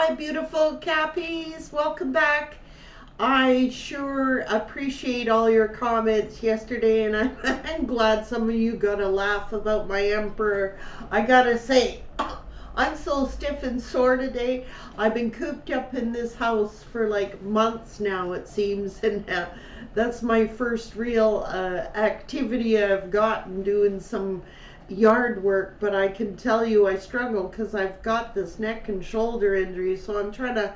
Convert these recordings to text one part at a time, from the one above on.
Hi, beautiful Cappies. Welcome back. I sure appreciate all your comments yesterday, and I'm glad some of you got a laugh about my emperor. I gotta say, I'm so stiff and sore today. I've been cooped up in this house for like months now, it seems, and that's my first real activity I've gotten doing some yard work. But I can tell you I struggle because I've got this neck and shoulder injury, so I'm trying to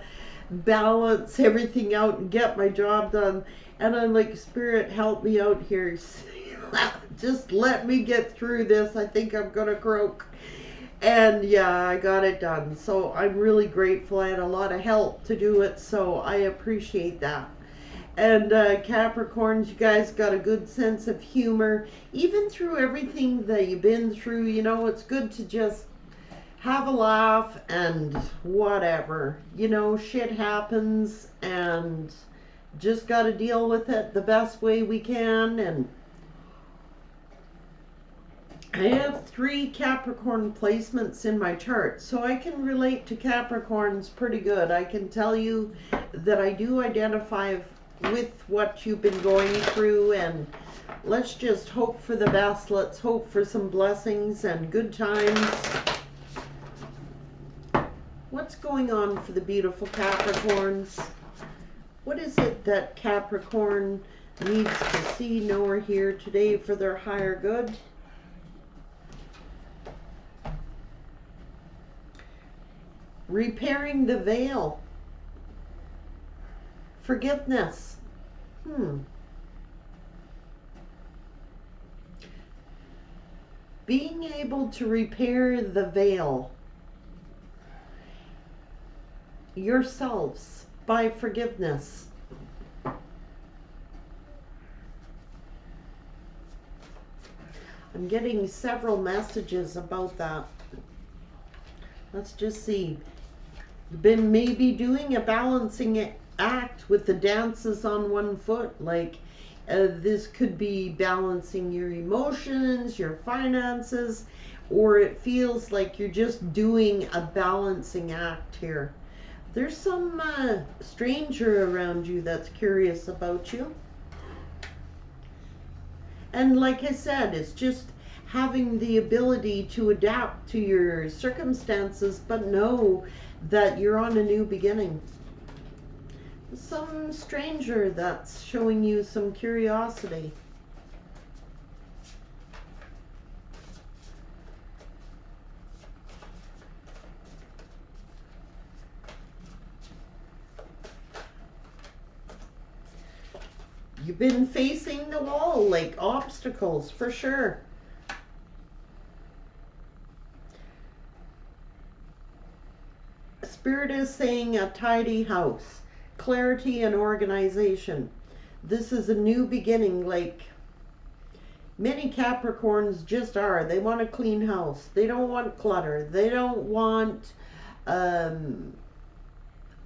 balance everything out and get my job done. And I'm like, Spirit, help me out here. Just let me get through this. I think I'm gonna croak. And yeah, I got it done. So I'm really grateful. I had a lot of help to do it, so I appreciate that. And Capricorns, you guys got a good sense of humor. Even through everything that you've been through, you know, it's good to just have a laugh and whatever. You know, shit happens and just got to deal with it the best way we can. And I have 3 Capricorn placements in my chart, so I can relate to Capricorns pretty good. I can tell you that I do identify with what you've been going through, and let's just hope for the best. Let's hope for some blessings and good times. What's going on for the beautiful Capricorns? What is it that Capricorn needs to see, know, or hear today for their higher good? Repairing the veil. Forgiveness. Being able to repair the veil yourselves by forgiveness. I'm getting several messages about that. Let's just see. You've been maybe doing a balancing act with the dances on one foot. Like this could be balancing your emotions, your finances, or it feels like you're just doing a balancing act here. There's some stranger around you that's curious about you. And like I said, it's just having the ability to adapt to your circumstances, but know that you're on a new beginning. Some stranger that's showing you some curiosity. You've been facing the wall, like obstacles, for sure. Spirit is saying a tidy house, clarity and organization. This is a new beginning, like many Capricorns just are. They want a clean house. They don't want clutter. They don't want a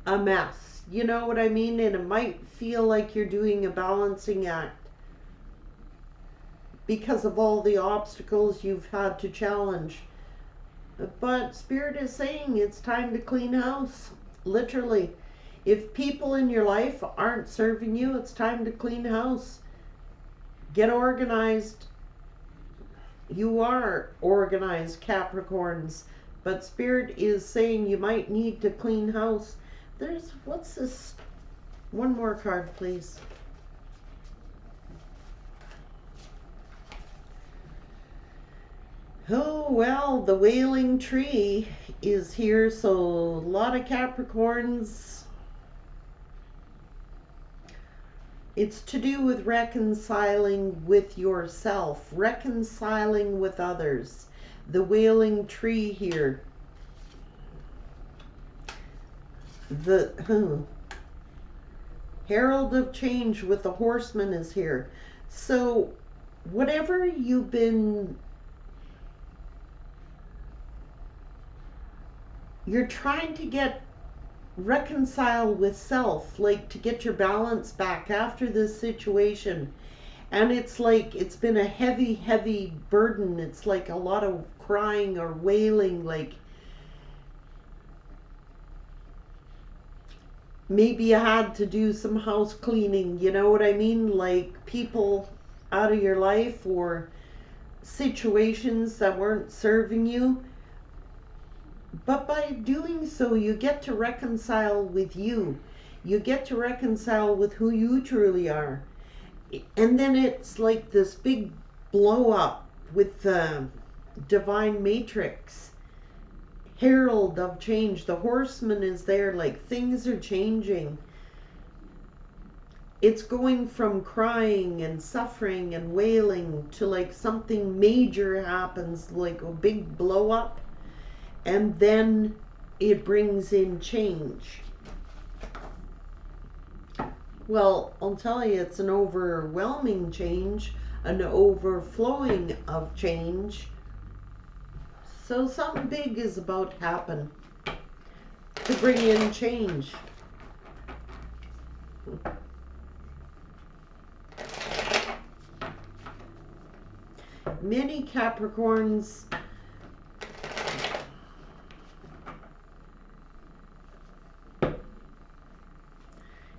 mess. You know what I mean? And it might feel like you're doing a balancing act because of all the obstacles you've had to challenge. But Spirit is saying it's time to clean house. Literally. If people in your life aren't serving you, it's time to clean house. Get organized. You are organized, Capricorns. But Spirit is saying you might need to clean house. What's this? One more card, please. Oh, well, the wailing tree is here, so a lot of Capricorns. It's to do with reconciling with yourself, reconciling with others. The wailing tree here. The Herald of Change with the horseman is here. So whatever you've been, you're trying to get reconciled with self, like to get your balance back after this situation. And it's like it's been a heavy burden. It's like a lot of crying or wailing, like maybe you had to do some house cleaning, you know what I mean? Like people out of your life or situations that weren't serving you. But by doing so, you get to reconcile with you. You get to reconcile with who you truly are. And then it's like this big blow up with the divine matrix, herald of change. The horseman is there, like things are changing. It's going from crying and suffering and wailing to like something major happens, like a big blow up, and then it brings in change. Well, I'll tell you, it's an overwhelming change, an overflowing of change. So something big is about to happen to bring in change. Many Capricorns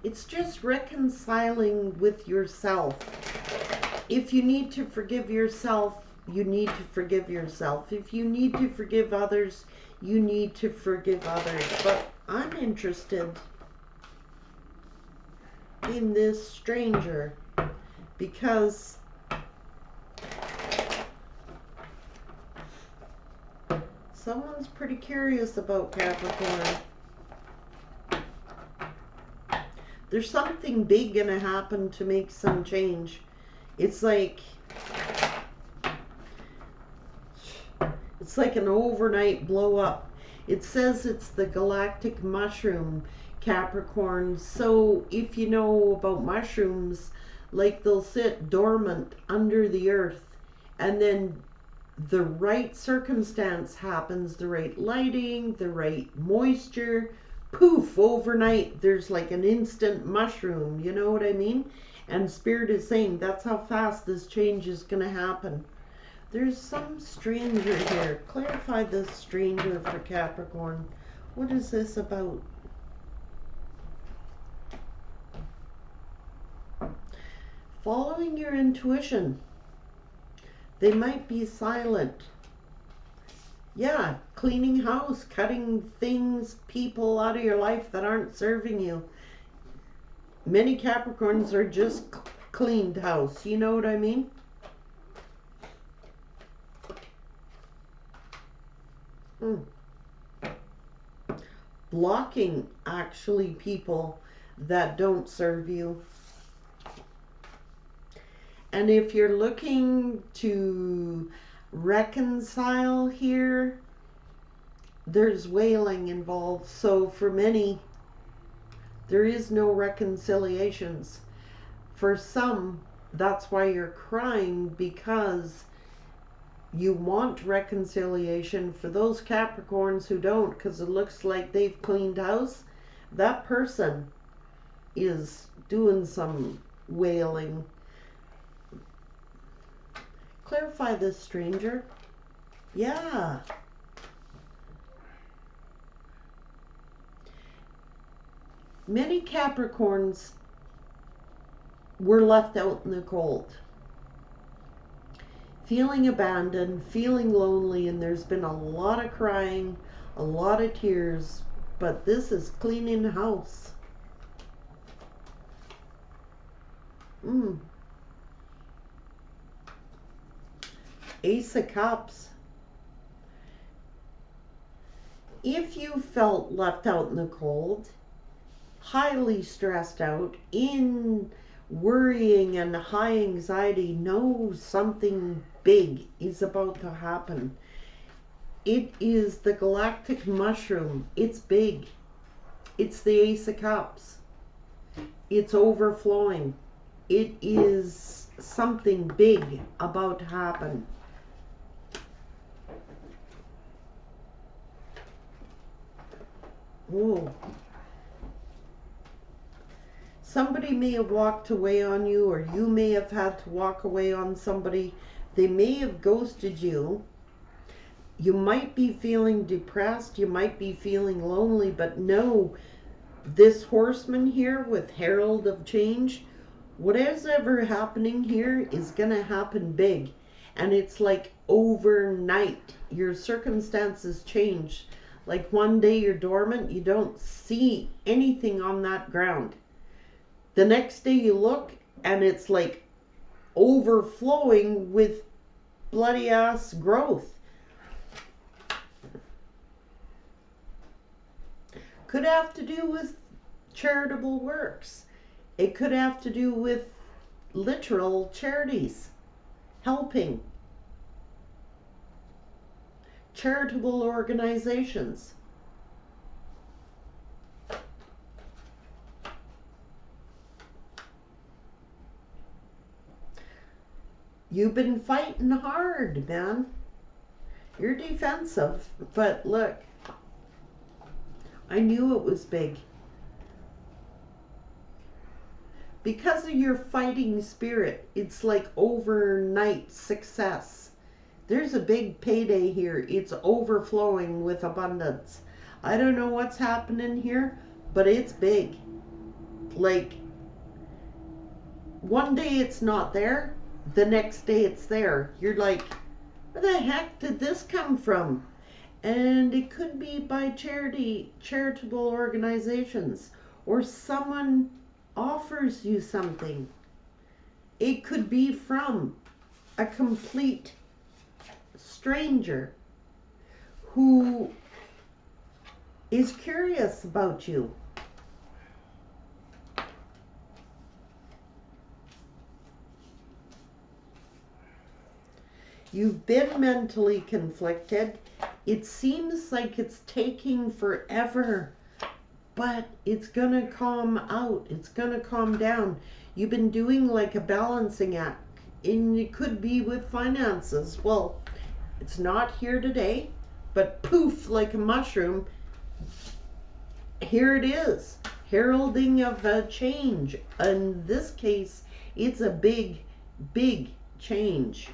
it's just reconciling with yourself. If you need to forgive yourself, you need to forgive yourself. If you need to forgive others, you need to forgive others. But I'm interested in this stranger because someone's pretty curious about Capricorn. There's something big gonna happen to make some change. It's like an overnight blow up. It says it's the galactic mushroom, Capricorn. So if you know about mushrooms, like they'll sit dormant under the earth, and then the right circumstance happens, the right lighting, the right moisture, poof, overnight there's like an instant mushroom, you know what I mean? And Spirit is saying that's how fast this change is going to happen. There's some stranger here. Clarify this stranger for Capricorn. What is this about? Following your intuition. They might be silent. Yeah, cleaning house, cutting things, people out of your life that aren't serving you. Many Capricorns are just cleaned house. You know what I mean? Blocking, actually, people that don't serve you. And if you're looking to reconcile here, there's wailing involved. So for many, there is no reconciliations. For some, that's why you're crying, because you want reconciliation. For those Capricorns who don't, because it looks like they've cleaned house, that person is doing some wailing. Clarify this, stranger. Yeah. Many Capricorns were left out in the cold, feeling abandoned, feeling lonely, and there's been a lot of crying, a lot of tears, but this is cleaning the house. Ace of Cups. If you felt left out in the cold, highly stressed out, in worrying and high anxiety, know something big is about to happen. It is the galactic mushroom. It's big. It's the Ace of Cups. It's overflowing. It is something big about to happen. Whoa. Somebody may have walked away on you, or you may have had to walk away on somebody. They may have ghosted you. You might be feeling depressed. You might be feeling lonely, but know This horseman here with Herald of Change, whatever's ever happening here is going to happen big. And it's like overnight. Your circumstances change. Like one day you're dormant, you don't see anything on that ground. The next day you look and it's like overflowing with bloody ass growth. Could have to do with charitable works. It could have to do with literal charities, helping, charitable organizations. You've been fighting hard, man. You're defensive, but look, I knew it was big. Because of your fighting spirit, it's like overnight success. There's a big payday here. It's overflowing with abundance. I don't know what's happening here, but it's big. Like, one day it's not there, the next day it's there. You're like, where the heck did this come from? And it could be by charitable organizations, or someone offers you something. It could be from a complete stranger who is curious about you. You've been mentally conflicted. It seems like it's taking forever, but it's gonna calm out. It's gonna calm down. You've been doing like a balancing act, and it could be with finances. Well, it's not here today, but poof, like a mushroom, here it is, heralding of a change. In this case, it's a big, big change.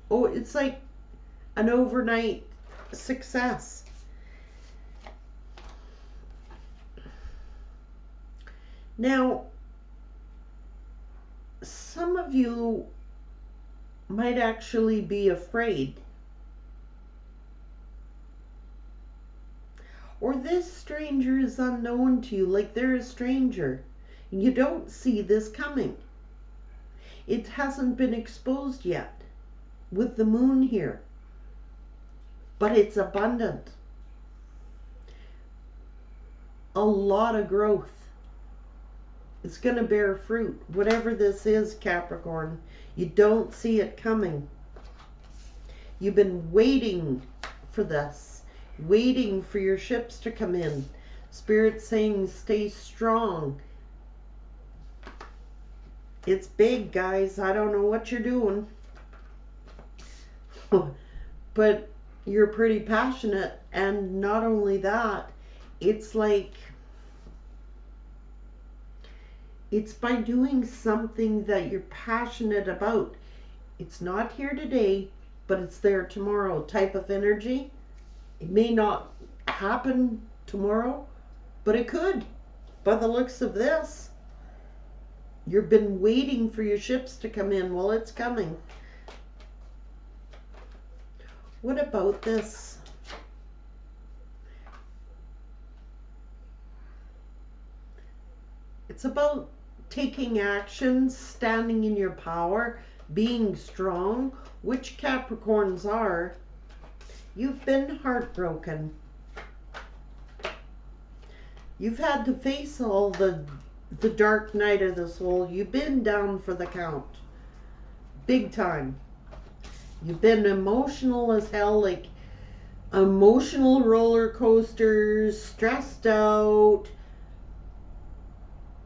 Oh, it's like an overnight success. Now, some of you might actually be afraid. Or this stranger is unknown to you, like they're a stranger. You don't see this coming. It hasn't been exposed yet with the moon here. But it's abundant. A lot of growth. It's going to bear fruit. Whatever this is, Capricorn, you don't see it coming. You've been waiting for this. Waiting for your ships to come in. Spirit saying stay strong. It's big, guys. I don't know what you're doing. But you're pretty passionate. And not only that, it's like, it's by doing something that you're passionate about. It's not here today, but it's there tomorrow type of energy. It may not happen tomorrow, but it could. By the looks of this, you've been waiting for your ships to come in. Well, it's coming. What about this? It's about taking action, standing in your power, being strong, which Capricorns are. You've been heartbroken. You've had to face all the dark night of the soul. You've been down for the count. Big time. You've been emotional as hell, like emotional roller coasters, stressed out.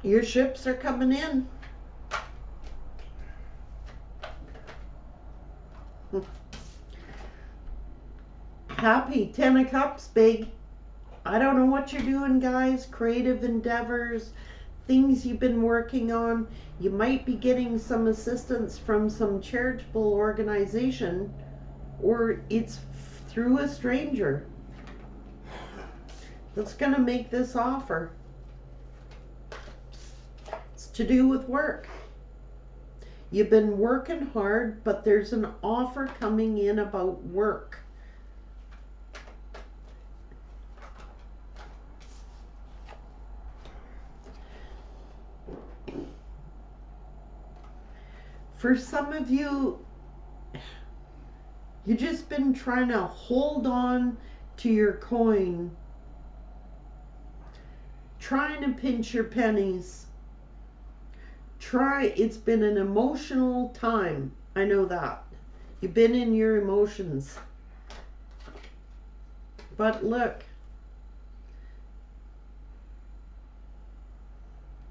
Your ships are coming in. Happy 10 of Cups, big. I don't know what you're doing, guys. Creative endeavors, things you've been working on. You might be getting some assistance from some charitable organization, or it's through a stranger. that's going to make this offer. It's to do with work. You've been working hard, but there's an offer coming in about work. For some of you, you've just been trying to hold on to your coin, trying to pinch your pennies. It's been an emotional time. I know that. You've been in your emotions. But look,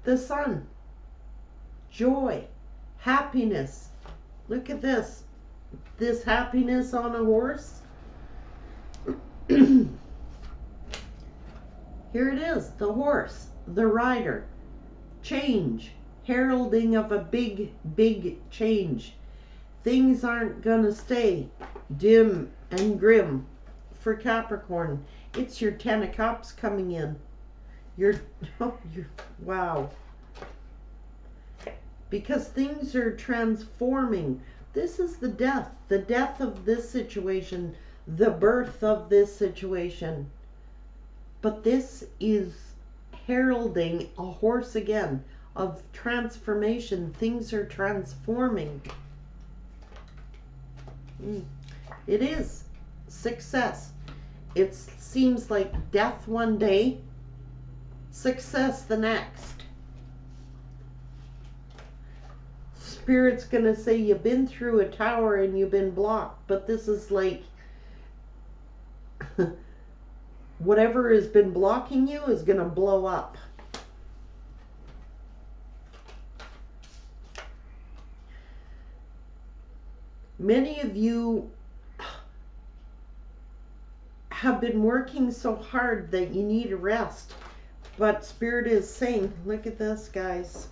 the sun, joy, happiness. Look at this. This happiness on a horse. Here it is, the horse, the rider, change, heralding of a big, big change. Things aren't gonna stay dim and grim for Capricorn. It's your 10 of Cups coming in. Wow. Because things are transforming. This is the death of this situation, the birth of this situation. But this is heralding a horse again of transformation. Things are transforming. It is success. It seems like death one day, success the next. Spirit's gonna say you've been through a tower and you've been blocked, but this is like whatever has been blocking you is gonna blow up. Many of you have been working so hard that you need a rest, but Spirit is saying, look at this, guys.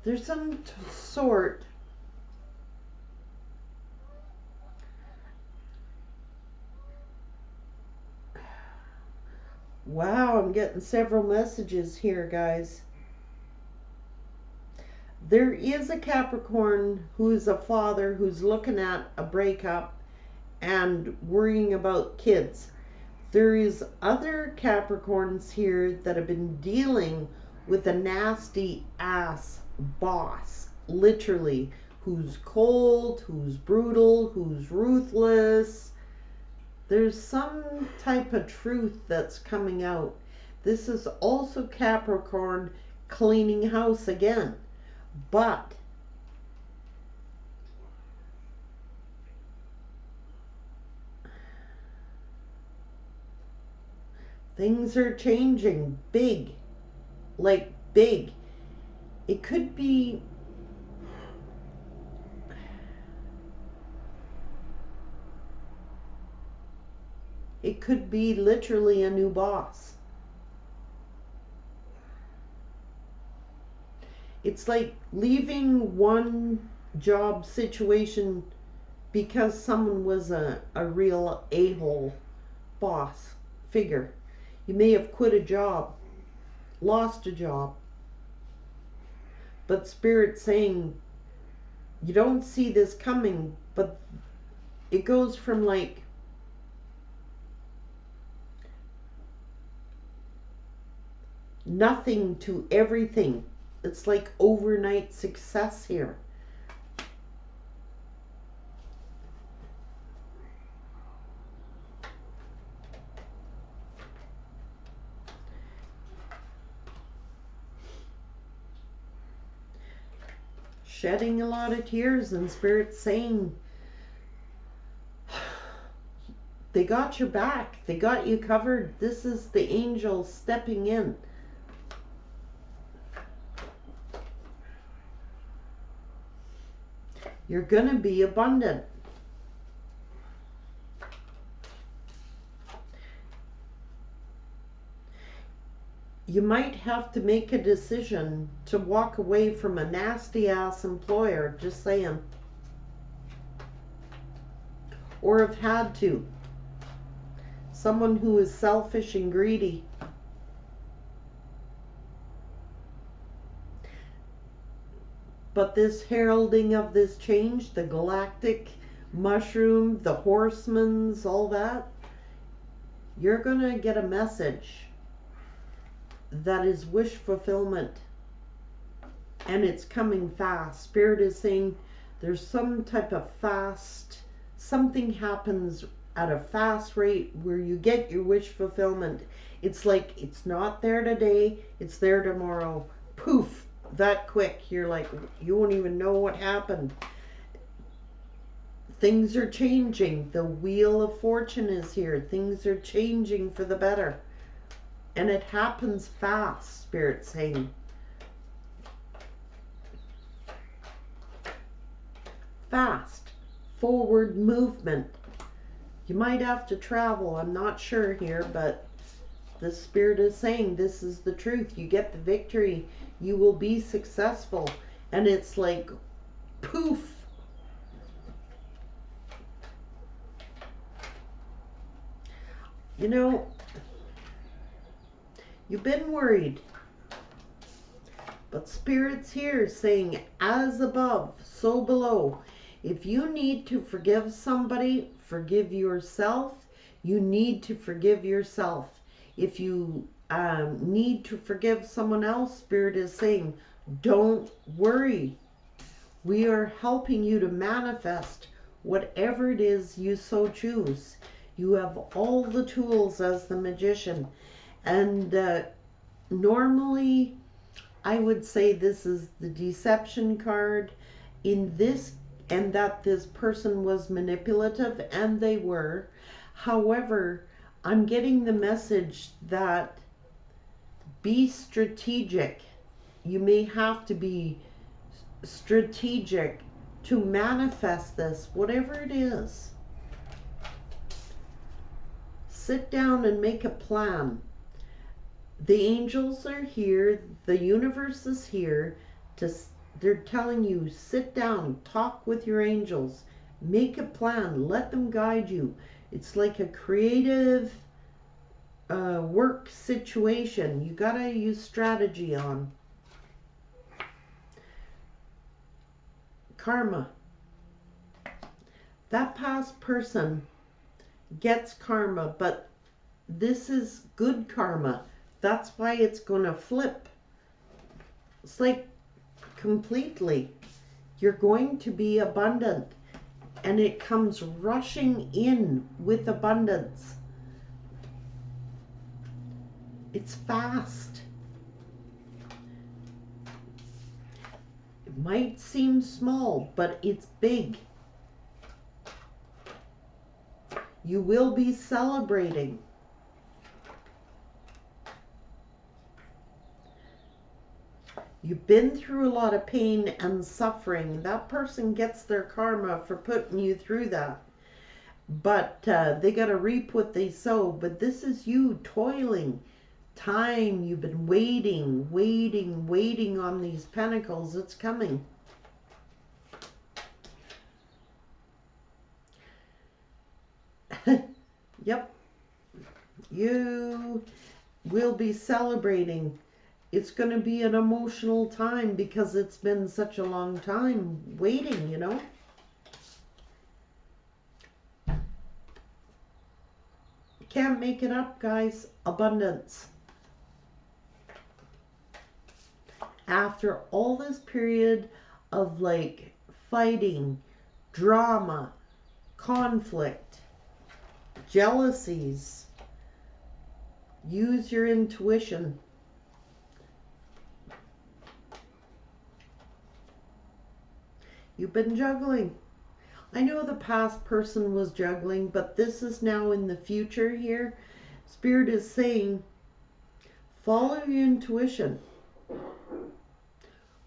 There's some sort wow, I'm getting several messages here, guys. There is a Capricorn who is a father who's looking at a breakup and worrying about kids. There is other Capricorns here that have been dealing with a nasty ass boss, literally, who's cold, who's brutal, who's ruthless. There's some type of truth that's coming out. This is also Capricorn cleaning house again. But things are changing big, like big. It could be literally a new boss. It's like leaving one job situation because someone was a real a-hole boss figure. You may have quit a job, lost a job, but Spirit's saying you don't see this coming, but it goes from like nothing to everything. It's like overnight success here. Shedding a lot of tears, and Spirit saying they got your back, they got you covered. This is the angel stepping in. You're gonna be abundant. You might have to make a decision to walk away from a nasty ass employer, just saying. Or have had to. Someone who is selfish and greedy. But this heralding of this change, the galactic mushroom, the horsemen's, all that, you're going to get a message that is wish fulfillment. And it's coming fast. Spirit is saying there's some type of fast, something happens at a fast rate where you get your wish fulfillment. It's like it's not there today, it's there tomorrow. Poof, that quick. You're like, you won't even know what happened. Things are changing. The wheel of fortune is here. Things are changing for the better. And it happens fast, Spirit's saying. Fast. Forward movement. You might have to travel. I'm not sure here, but the Spirit is saying this is the truth. You get the victory. You will be successful. And it's like, poof. You know, you've been worried. But Spirit's here saying, as above, so below. If you need to forgive somebody, forgive yourself. You need to forgive yourself. If you need to forgive someone else, Spirit is saying, don't worry. We are helping you to manifest whatever it is you so choose. You have all the tools as the magician. And normally, I would say this is the deception card in this, and that this person was manipulative, and they were. However, I'm getting the message that be strategic. You may have to be strategic to manifest this, whatever it is. Sit down and make a plan. The angels are here. The universe is here. They're telling you, sit down, talk with your angels, make a plan, let them guide you. It's like a creative work situation. You gotta use strategy on. Karma. That past person gets karma, but this is good karma. That's why it's going to flip. It's like completely. You're going to be abundant, and it comes rushing in with abundance. It's fast. It might seem small, but it's big. You will be celebrating. You've been through a lot of pain and suffering. That person gets their karma for putting you through that. But they got to reap what they sow. But this is you toiling. Time. You've been waiting, waiting, waiting on these pentacles. It's coming. Yep. You will be celebrating. It's going to be an emotional time because it's been such a long time waiting, you know. Can't make it up, guys. Abundance. After all this period of like fighting, drama, conflict, jealousies, use your intuition. You've been juggling. I know the past person was juggling, but this is now in the future here. Spirit is saying, follow your intuition.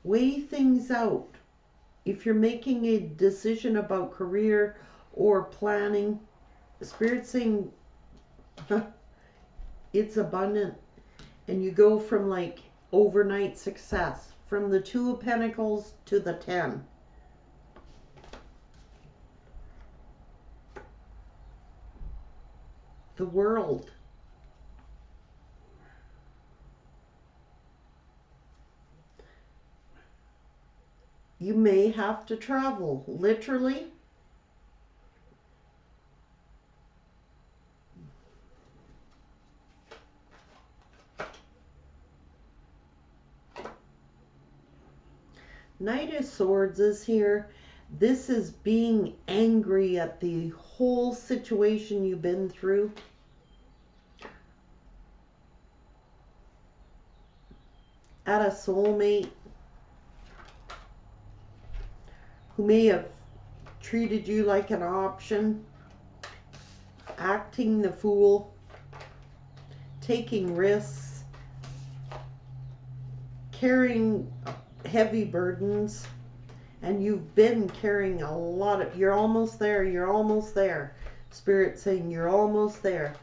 Weigh things out. If you're making a decision about career or planning, Spirit's saying, it's abundant. And you go from like overnight success, from the Two of Pentacles to the 10. The World. You may have to travel, literally. Knight of Swords is here. This is being angry at the whole situation you've been through. At a soulmate who may have treated you like an option, acting the fool, taking risks, carrying heavy burdens, and you've been carrying a lot of, you're almost there, you're almost there. Spirit saying you're almost there.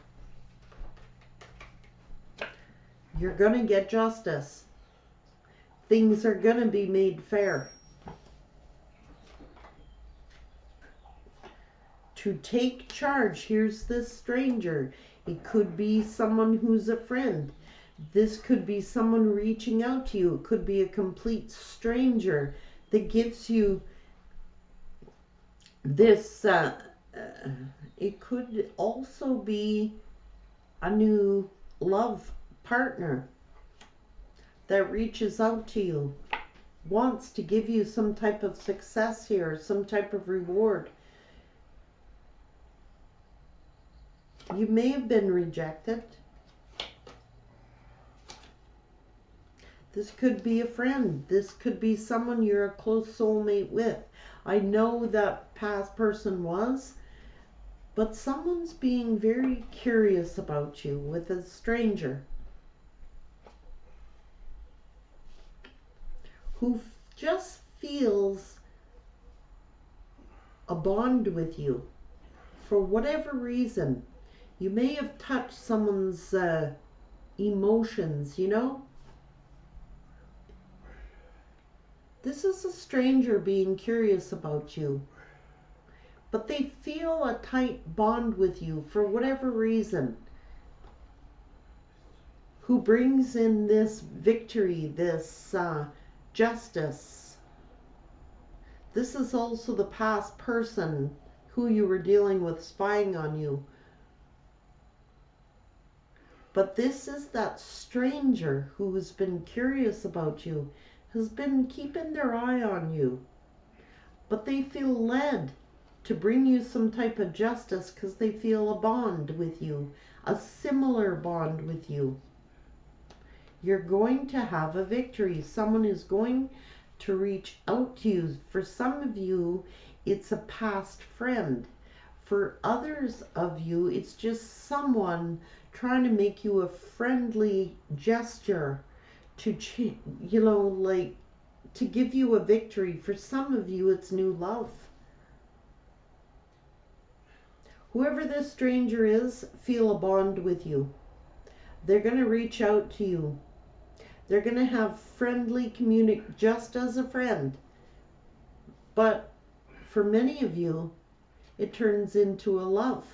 You're going to get justice. Things are going to be made fair. To take charge, here's this stranger. It could be someone who's a friend. This could be someone reaching out to you. It could be a complete stranger that gives you this. It could also be a new love partner that reaches out to you, wants to give you some type of success here, some type of reward. You may have been rejected. This could be a friend. This could be someone you're a close soulmate with. I know that past person was, but someone's being very curious about you with a stranger who just feels a bond with you for whatever reason. You may have touched someone's emotions, you know? This is a stranger being curious about you, but they feel a tight bond with you for whatever reason. Who brings in this victory, this justice. This is also the past person who you were dealing with spying on you. But this is that stranger who has been curious about you, has been keeping their eye on you. But they feel led to bring you some type of justice because they feel a bond with you, a similar bond with you. You're going to have a victory. Someone is going to reach out to you. For some of you, it's a past friend. For others of you, it's just someone trying to make you a friendly gesture to, you know, like to give you a victory. For some of you, it's new love. Whoever this stranger is, feel a bond with you. They're going to reach out to you. They're going to have friendly communication, just as a friend. But for many of you, it turns into a love.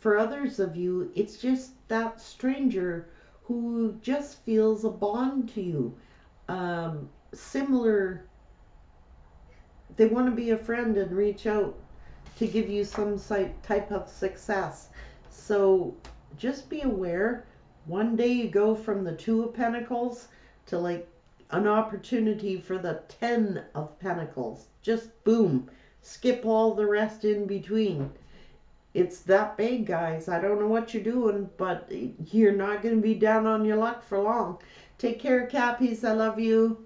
For others of you, it's just that stranger who just feels a bond to you. Similar, they want to be a friend and reach out to give you some type of success. So just be aware. One day you go from the Two of Pentacles to like an opportunity for the 10 of Pentacles. Just boom. Skip all the rest in between. It's that big, guys. I don't know what you're doing, but you're not going to be down on your luck for long. Take care, Cappies. I love you.